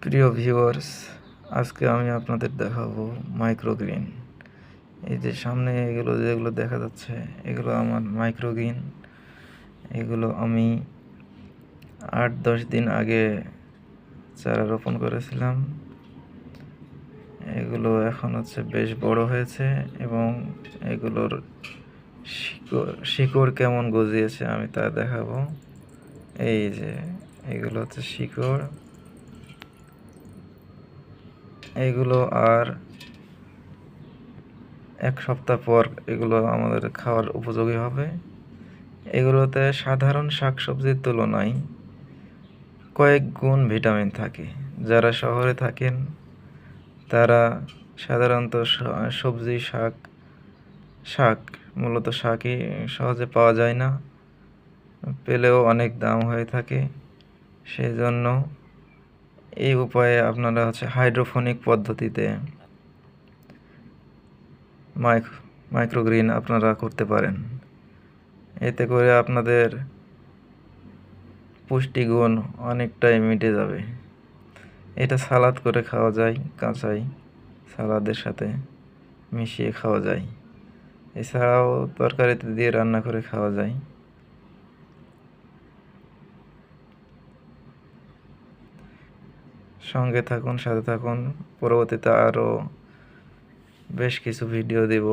প্রিয় ভিউয়ার্স, আজকে আমি আপনাদের দেখাবো মাইক্রোগ্রিন। এই যে সামনে যেগুলো দেখা যাচ্ছে, এগুলো আমার মাইক্রোগ্রিন। এগুলো আমি 8-10 দিন আগে চারা রোপণ করেছিলাম। এগুলো এখন বেশ বড় হয়েছে এবং এগুলোর শিকড় কেমন গজিয়েছে আমি তা দেখাবো। এই যে এগুলো শিকড়। এগুলো আর 1 সপ্তাহ পর এগুলো আমাদের খাওয়ার উপযোগী হবে। এগুলোতে সাধারণ শাকসবজির তুলনায় কয়েক গুণ ভিটামিন থাকে। যারা শহরে থাকেন তারা সাধারণত সবজি শাক মূলত শাকই সহজে পাওয়া যায় না, পেলেও অনেক দাম হয়ে থাকে। সেজন্য এই উপায়ে আপনারা হাইড্রোফোনিক পদ্ধতিতে মাইক্রোগ্রিন আপনারা করতে পারেন। এতে করে আপনাদের পুষ্টিগুণ অনেকটাই মিটে যাবে। এটা সালাদ করে খাওয়া যায়, কাঁচাই সালাদের সাথে মিশিয়ে খাওয়া যায়। এছাড়াও তরকারিতে দিয়ে রান্না করে খাওয়া যায়। সঙ্গে থাকুন, সাথে থাকুন। পরবর্তীতে আরও বেশ কিছু ভিডিও দেব।